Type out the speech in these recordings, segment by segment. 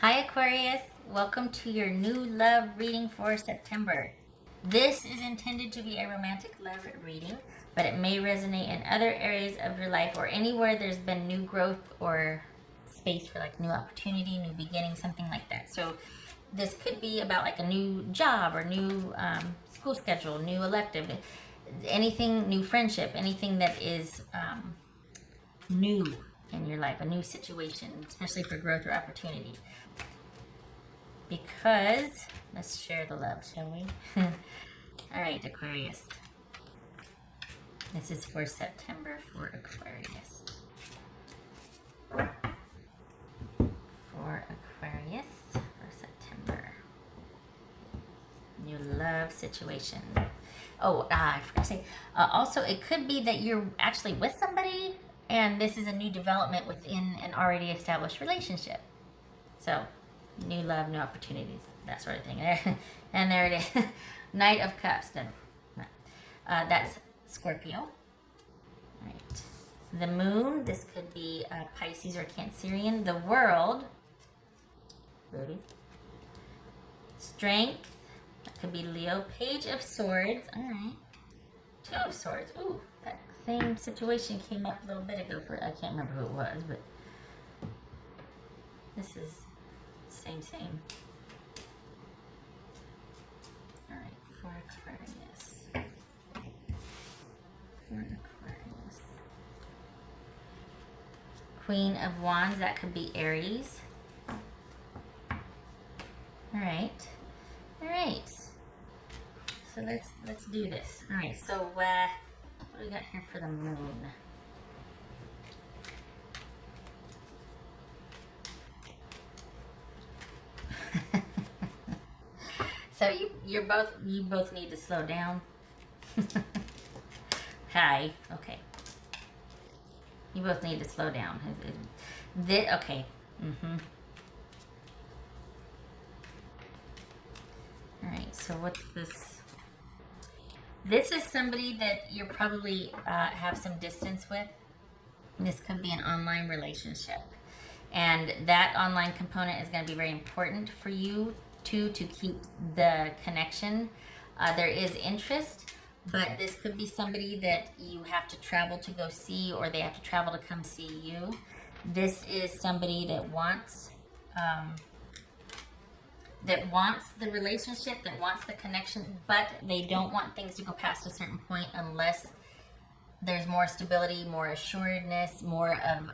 Hi Aquarius, welcome to your new love reading for September. This is intended to be a romantic love reading, but it may resonate in other areas of your life or anywhere there's been new growth or space for like new opportunity, new beginning, something like that. So this could be about like a new job or new school schedule, new elective, anything, new friendship, anything that is new in your life, a new situation, especially for growth or opportunity. Because let's share the love, shall we? All right, Aquarius. This is for September for Aquarius. For Aquarius for September. New love situation. Oh, I forgot to say. Also, it could be that you're actually with somebody and this is a new development within an already established relationship. So, new love, new opportunities, that sort of thing. And there it is. Knight of Cups. That's Scorpio. Right. The moon, this could be Pisces or Cancerian. The world. Booty. Strength. That could be Leo. Page of Swords. All right. Two of Swords. Ooh, that same situation came up a little bit ago for, I can't remember who it was, but this is same. All right, for Aquarius. For Aquarius. Queen of Wands, that could be Aries. All right. So let's do this. All right. So what do we got here for the moon? So you both need to slow down. Hi. Okay. You both need to slow down. Okay. All right. So what's this? This is somebody that you probably have some distance with. This could be an online relationship, and that online component is going to be very important for you to keep the connection. There is interest, but this could be somebody that you have to travel to go see, or they have to travel to come see you. This is somebody that wants the relationship, that wants the connection, but they don't want things to go past a certain point unless there's more stability, more assuredness, more of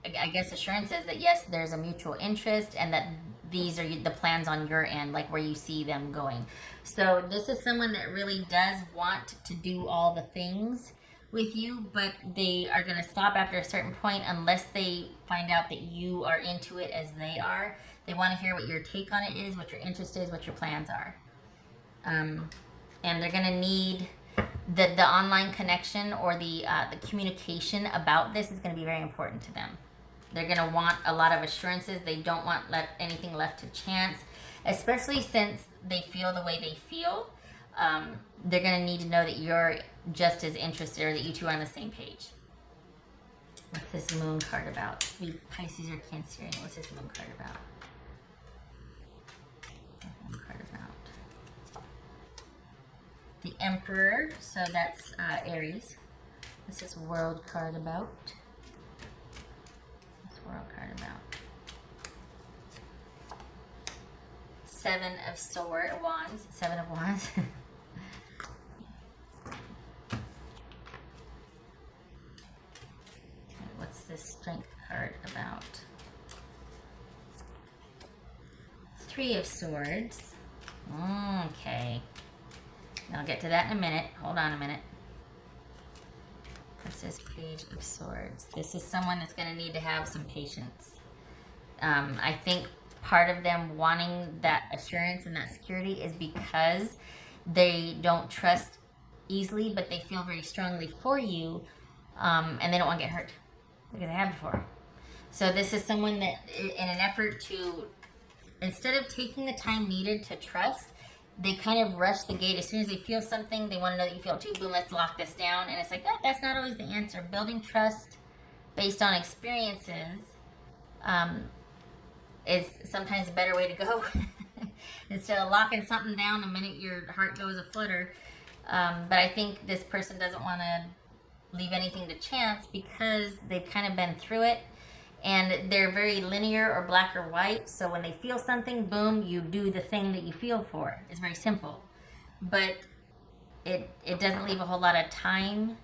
I guess assurances that yes, there's a mutual interest and that these are the plans on your end, like where you see them going. So this is someone that really does want to do all the things with you, but they are going to stop after a certain point unless they find out that you are into it as they are. They want to hear what your take on it is, what your interest is, what your plans are. And they're going to need the online connection, or the communication about this is going to be very important to them. They're going to want a lot of assurances. They don't want anything left to chance, especially since they feel the way they feel. They're going to need to know that you're just as interested, or that you two are on the same page. What's this moon card about? Be Pisces or Cancerian. What's this moon card about? Moon card about the Emperor. So that's Aries. This is World card about. World card about. Seven of Wands. Seven of Wands. What's this Strength card about? Three of Swords. Okay. I'll get to that in a minute. Hold on a minute. This is Page of Swords. This is someone that's going to need to have some patience. I think part of them wanting that assurance and that security is because they don't trust easily, but they feel very strongly for you, and they don't want to get hurt because they have before. So this is someone that, in an effort to, instead of taking the time needed to trust, they kind of rush the gate. As soon as they feel something, they want to know that you feel it too. Boom, let's lock this down. And it's like, that's not always the answer. Building trust based on experiences is sometimes a better way to go. Instead of locking something down the minute your heart goes a flutter. But I think this person doesn't want to leave anything to chance because they've kind of been through it, and they're very linear or black or white. So when they feel something, boom, you do the thing that you feel for. It's very simple. But it doesn't leave a whole lot of time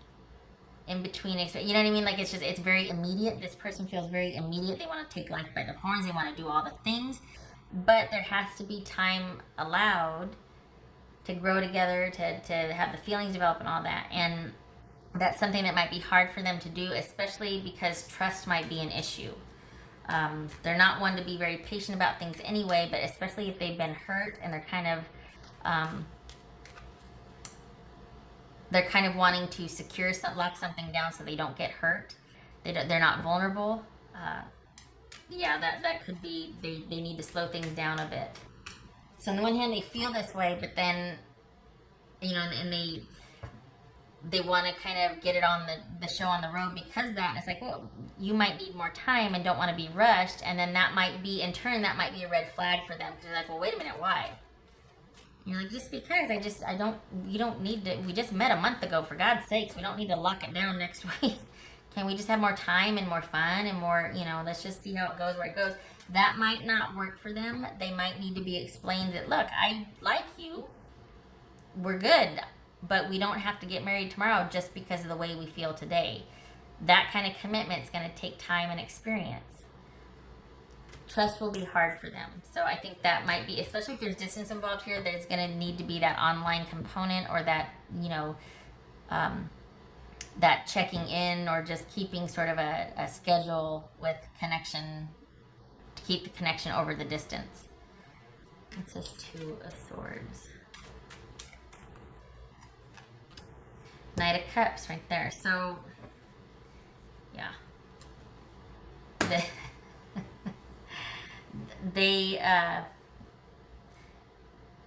in between. You know what I mean? Like, it's very immediate. This person feels very immediate. They want to take life by the horns. They want to do all the things. But there has to be time allowed to grow together, to have the feelings develop and all that. And that's something that might be hard for them to do, especially because trust might be an issue. They're not one to be very patient about things anyway, but especially if they've been hurt and they're kind of wanting to lock something down so they don't get hurt. They're not vulnerable. Yeah, that could be, they need to slow things down a bit. So on the one hand, they feel this way, but then, and they want to kind of get it on the show on the road because of that. And it's like, well, you might need more time and don't want to be rushed. And then that might be a red flag for them. Because they're like, well, wait a minute, why? And you're like, just because you don't need to, we just met a month ago, for God's sakes. We don't need to lock it down next week. Can we just have more time and more fun and more, let's just see how it goes, where it goes. That might not work for them. They might need to be explained that, look, I like you. We're good. But we don't have to get married tomorrow just because of the way we feel today. That kind of commitment is going to take time and experience. Trust will be hard for them. So I think that might be, especially if there's distance involved here, there's going to need to be that online component, or that, that checking in, or just keeping sort of a schedule with connection to keep the connection over the distance. It says Two of Swords. Knight of Cups right there. So, yeah.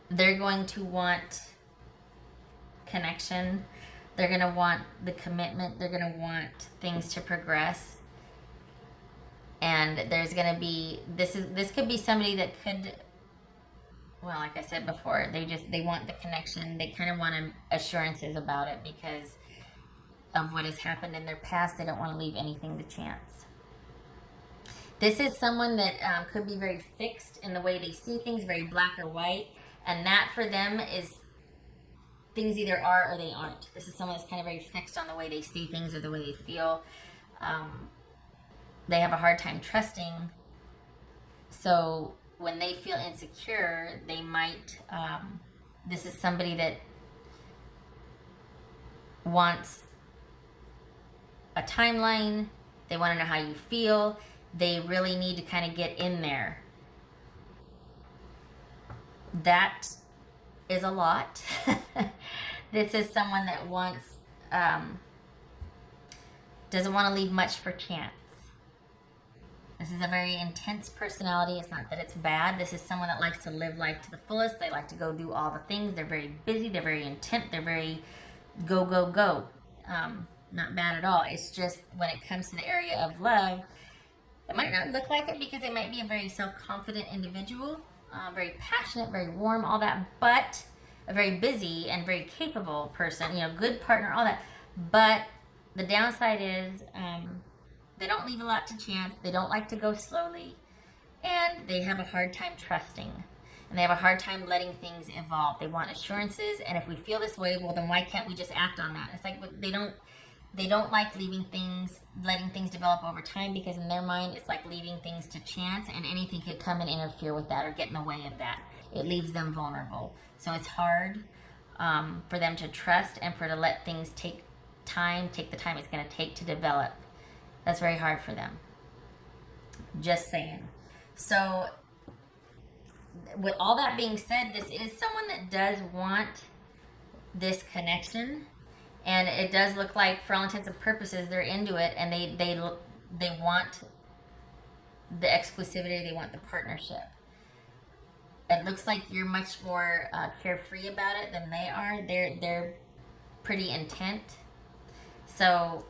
They're going to want connection. They're going to want the commitment. They're going to want things to progress. And there's going to be, this could be somebody that could, well, like I said before, they want the connection. They kind of want assurances about it because of what has happened in their past. They don't want to leave anything to chance. This is someone that could be very fixed in the way they see things, very black or white. And that for them is, things either are or they aren't. This is someone that's kind of very fixed on the way they see things or the way they feel. They have a hard time trusting. So when they feel insecure, they might, this is somebody that wants a timeline. They want to know how you feel. They really need to kind of get in there. That is a lot. This is someone that wants, doesn't want to leave much for chance. This is a very intense personality. It's not that it's bad. This is someone that likes to live life to the fullest. They like to go do all the things. They're very busy. They're very intent. They're very go, go, go. Not bad at all. It's just when it comes to the area of love, it might not look like it because they might be a very self-confident individual, very passionate, very warm, all that, but a very busy and very capable person, good partner, all that. But the downside is they don't leave a lot to chance. They don't like to go slowly, and they have a hard time trusting, and they have a hard time letting things evolve. They want assurances, and if we feel this way, well, then why can't we just act on that? It's like they don't like letting things develop over time, because in their mind, it's like leaving things to chance, and anything could come and interfere with that or get in the way of that. It leaves them vulnerable. So it's hard for them to trust and to let things take the time it's going to take to develop. That's very hard for them. Just saying. So with all that being said, this is someone that does want this connection. And it does look like, for all intents and purposes, they're into it, and they want the exclusivity, they want the partnership. It looks like you're much more carefree about it than they are. They're pretty intent. So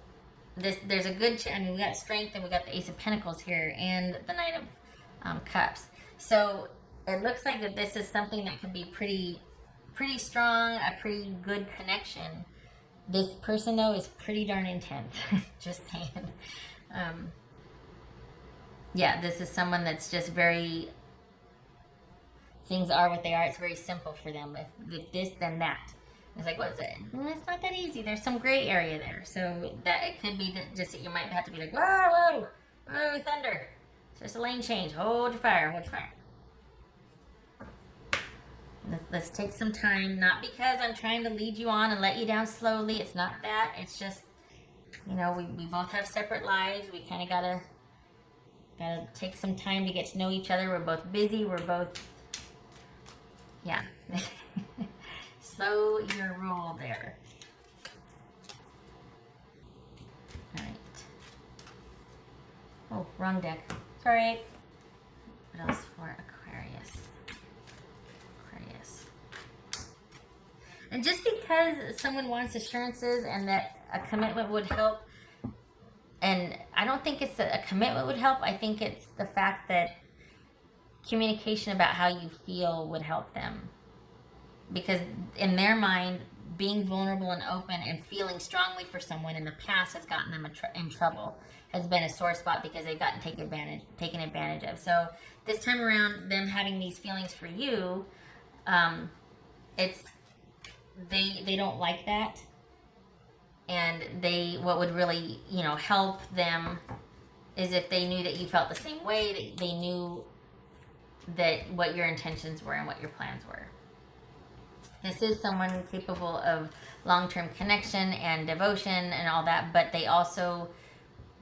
there's a good, we got strength, and we got the Ace of Pentacles here, and the Knight Cups. So it looks like that this is something that could be pretty strong, a pretty good connection. This person, though, is pretty darn intense. Just saying. Yeah, this is someone that's just very, things are what they are. It's very simple for them. If this, then that. It's like, what is it? It's not that easy. There's some gray area there. So that it could be that just that you might have to be like, whoa, whoa, whoa, thunder. It's just a lane change. Hold your fire, hold your fire. Let's take some time. Not because I'm trying to lead you on and let you down slowly. It's not that. It's just, you know, we both have separate lives. We kind of gotta take some time to get to know each other. We're both busy. We're both, yeah. Slow your roll there. All right. Oh, wrong deck. Sorry. What else for Aquarius? Aquarius. And just because someone wants assurances and that a commitment would help, and I don't think it's a commitment would help. I think it's the fact that communication about how you feel would help them. Because in their mind, being vulnerable and open and feeling strongly for someone in the past has gotten them in trouble, has been a sore spot because they've gotten taken advantage of. So this time around, them having these feelings for you, it's they don't like that, and what would really, you know, help them is if they knew that you felt the same way, that they knew that what your intentions were and what your plans were. This is someone capable of long-term connection and devotion and all that, but they also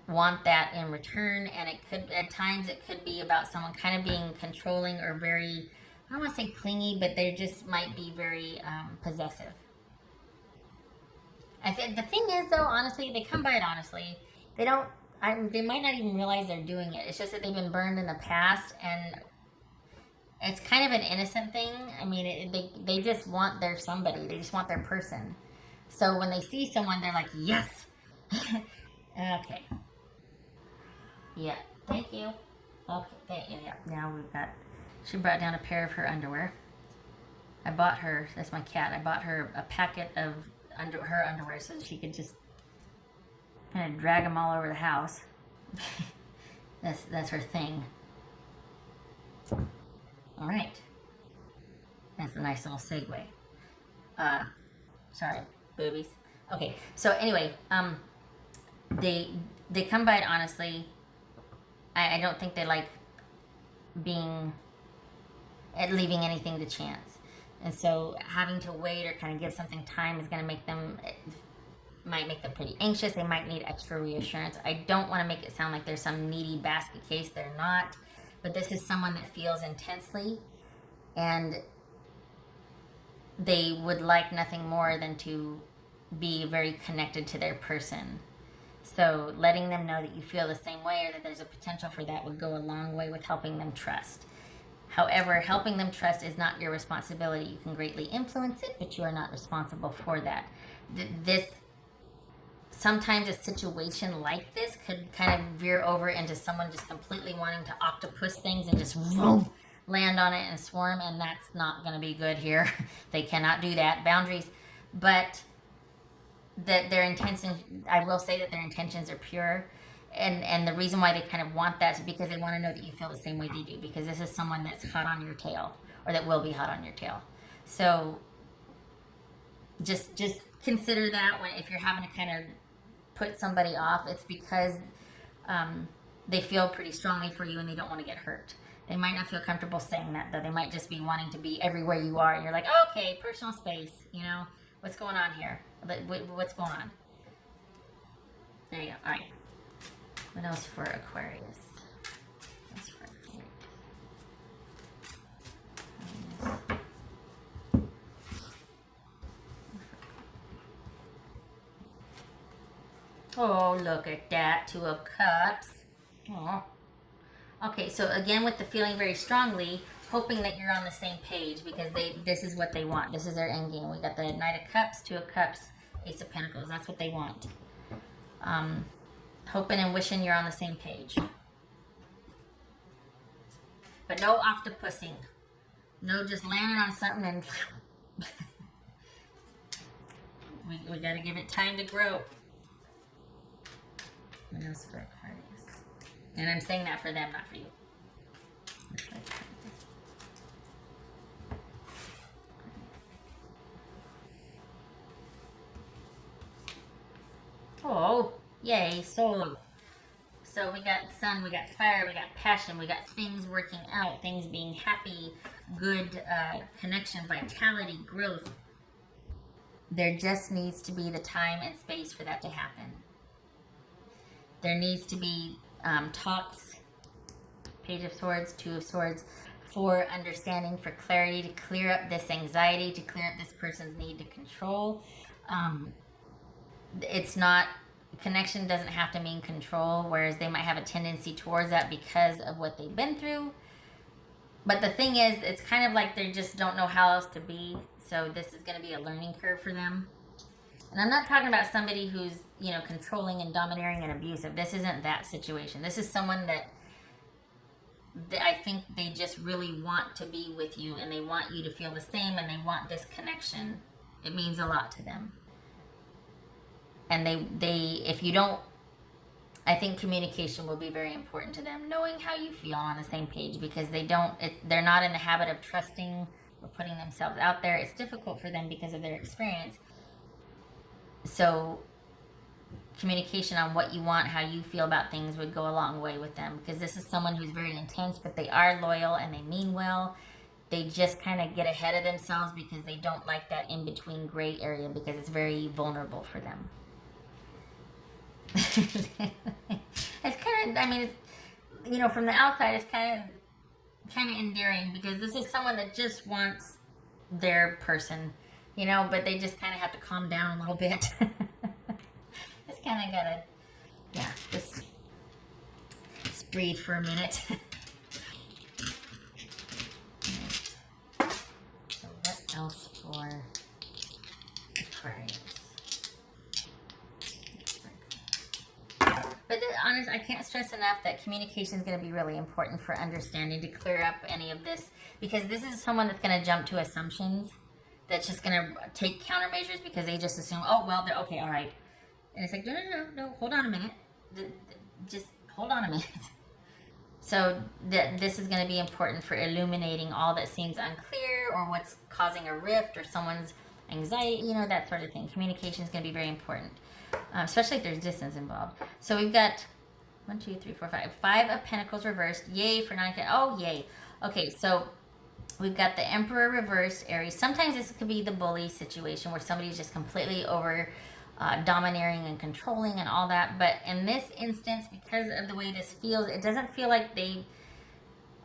want that in return, and it could, at times, it could be about someone kind of being controlling or very, I don't want to say clingy, but they just might be very possessive. I think the thing is, though, honestly, they come by it honestly. They don't, they might not even realize they're doing it. It's just that they've been burned in the past, and it's kind of an innocent thing. I mean, they just want their somebody. They just want their person. So when they see someone, they're like, yes. Okay. Yeah. Thank you. Okay. Thank you. Yeah. Now we've got. She brought down a pair of her underwear. I bought her. That's my cat. I bought her a packet of her underwear so she could just kind of drag them all over the house. That's her thing. All right. That's a nice little segue. Sorry, boobies. Okay, so anyway, they come by it honestly. I don't think they like leaving anything to chance. And so having to wait or kind of give something time is going to might make them pretty anxious. They might need extra reassurance. I don't want to make it sound like there's some needy basket case. They're not. But this is someone that feels intensely, and they would like nothing more than to be very connected to their person. So letting them know that you feel the same way or that there's a potential for that would go a long way with helping them trust. However, helping them trust is not your responsibility. You can greatly influence it, but you are not responsible for that. Sometimes a situation like this could kind of veer over into someone just completely wanting to octopus things and just vroom, land on it and swarm, and that's not going to be good here. They cannot do that. Boundaries. But that their intentions, I will say that their intentions are pure. And the reason why they kind of want that is because they want to know that you feel the same way they do, because this is someone that's hot on your tail, or that will be hot on your tail. So just consider that if you're having to kind of put somebody off, it's because they feel pretty strongly for you and they don't want to get hurt. They might not feel comfortable saying that, though. They might just be wanting to be everywhere you are, and you're like, okay, personal space, you know, what's going on here? What's going on? There you go. All right. What else for Aquarius? Oh, look at that. 2 of Cups. Oh. Okay, so again with the feeling very strongly, hoping that you're on the same page, because this is what they want. This is their end game. We got the Knight of Cups, 2 of Cups, Ace of Pentacles. That's what they want. Hoping and wishing you're on the same page. But no octopusing. No just landing on something and we got to give it time to grow. What else for Aquarius? And I'm saying that for them, not for you. Oh, yay, soul. So we got sun, we got fire, we got passion, we got things working out, things being happy, good connection, vitality, growth. There just needs to be the time and space for that to happen. There needs to be talks, Page of Swords, Two of Swords, for understanding, for clarity, to clear up this anxiety, to clear up this person's need to control. It's not, connection doesn't have to mean control, whereas they might have a tendency towards that because of what they've been through. But the thing is, it's kind of like they just don't know how else to be. So this is going to be a learning curve for them. And I'm not talking about somebody who's, you know, controlling and domineering and abusive. This isn't that situation. This is someone that I think they just really want to be with you, and they want you to feel the same, and they want this connection. It means a lot to them. And they if you don't, I think communication will be very important to them, knowing how you feel on the same page, because they're not in the habit of trusting or putting themselves out there. It's difficult for them because of their experience. So communication on what you want, how you feel about things would go a long way with them, because this is someone who's very intense, but they are loyal and they mean well. They just kind of get ahead of themselves because they don't like that in-between gray area, because it's very vulnerable for them. It's kind of, I mean, it's, you know, from the outside, it's kind of endearing, because this is someone that just wants their person, you know, but they just kind of have to calm down a little bit. Just kind of gotta, yeah, just breathe for a minute. Right. So what else for Aquarius? But honest, I can't stress enough that communication is going to be really important for understanding, to clear up any of this, because this is someone that's going to jump to assumptions, that's just going to take countermeasures because they just assume, oh, well, they're okay, all right. And it's like, no, hold on a minute. Just hold on a minute. So this is going to be important for illuminating all that seems unclear, or what's causing a rift, or someone's anxiety, you know, that sort of thing. Communication is going to be very important. Especially if there's distance involved. So we've got 1, 2, 3, 4, 5. 5 of Pentacles reversed. Yay for 9. Oh, yay. Okay, so we've got the Emperor reversed, Aries. Sometimes this could be the bully situation where somebody's just completely over domineering and controlling and all that. But in this instance, because of the way this feels, it doesn't feel like they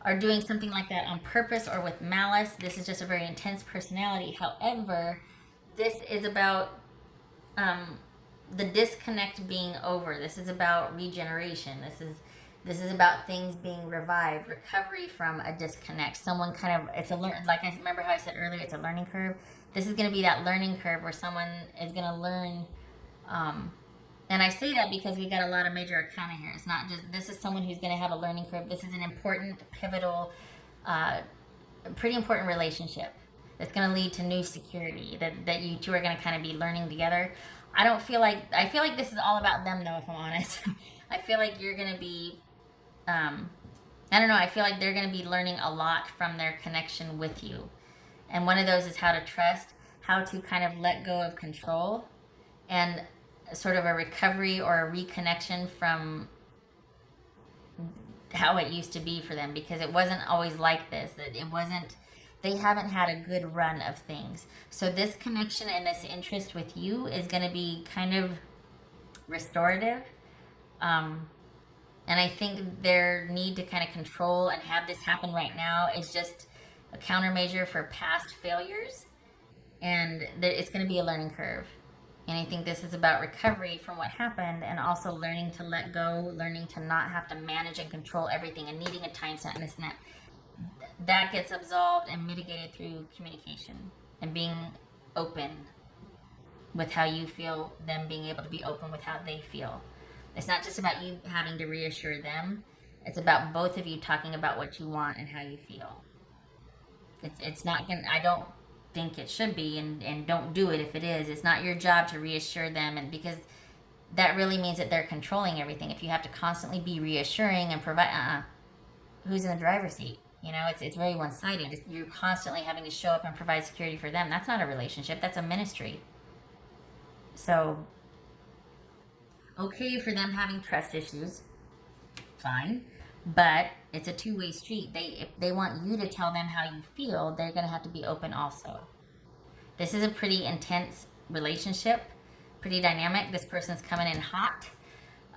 are doing something like that on purpose or with malice. This is just a very intense personality. However, this is about the disconnect being over. This is about regeneration. This is about things being revived, recovery from a disconnect. Someone kind of, like I remember how I said earlier, it's a learning curve. This is going to be that learning curve where someone is going to learn. And I say that because we got a lot of major arcana here. It's not just, this is someone who's going to have a learning curve. This is an important, pivotal, pretty important relationship that's going to lead to new security, that you two are going to kind of be learning together. I feel like this is all about them, though, if I'm honest. I feel like you're going to be, I don't know, I feel like they're going to be learning a lot from their connection with you. And one of those is how to trust, how to kind of let go of control, and sort of a recovery or a reconnection from how it used to be for them, because it wasn't always like this. They haven't had a good run of things. So this connection and this interest with you is going to be kind of restorative. And I think their need to kind of control and have this happen right now is just a countermeasure for past failures. And it's going to be a learning curve. And I think this is about recovery from what happened, and also learning to let go, learning to not have to manage and control everything, and needing a time set and a snap. That gets absolved and mitigated through communication and being open with how you feel, them being able to be open with how they feel. It's not just about you having to reassure them. It's about both of you talking about what you want and how you feel. It's not gonna, I don't think it should be, and don't do it if it is. It's not your job to reassure them, and because that really means that they're controlling everything. If you have to constantly be reassuring and provide, who's in the driver's seat? You know, it's very one-sided. You're constantly having to show up and provide security for them. That's not a relationship. That's a ministry. So, okay for them having trust issues, fine, but it's a two-way street. If they want you to tell them how you feel, they're going to have to be open also. This is a pretty intense relationship, pretty dynamic. This person's coming in hot,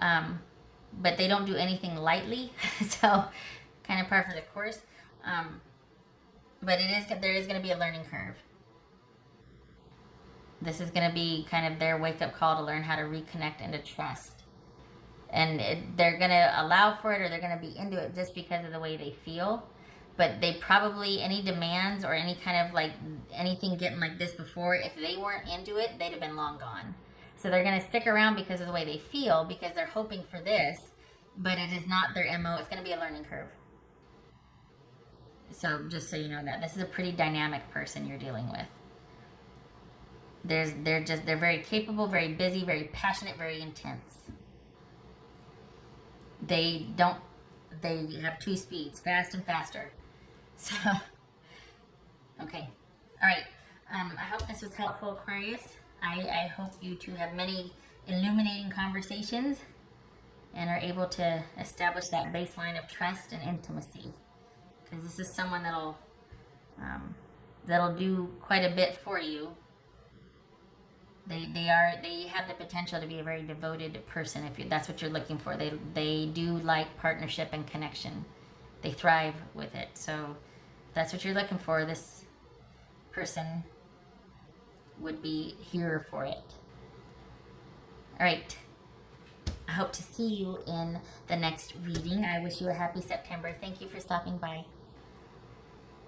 but they don't do anything lightly, so kind of par for the course. But there is going to be a learning curve. This is going to be kind of their wake-up call to learn how to reconnect and to trust. And they're going to allow for it, or they're going to be into it just because of the way they feel. But they probably, any demands or any kind of like anything getting like this before, if they weren't into it, they'd have been long gone. So they're going to stick around because of the way they feel, because they're hoping for this, but it is not their MO. It's going to be a learning curve. So just so you know that. This is a pretty dynamic person you're dealing with. They're very capable, very busy, very passionate, very intense. They have two speeds, fast and faster. So, okay. All right. I hope this was helpful, Aquarius. I hope you two have many illuminating conversations and are able to establish that baseline of trust and intimacy. Because this is someone that'll do quite a bit for you. They have the potential to be a very devoted person if that's what you're looking for. They do like partnership and connection. They thrive with it. So if that's what you're looking for, this person would be here for it. All right. I hope to see you in the next reading. I wish you a happy September. Thank you for stopping by.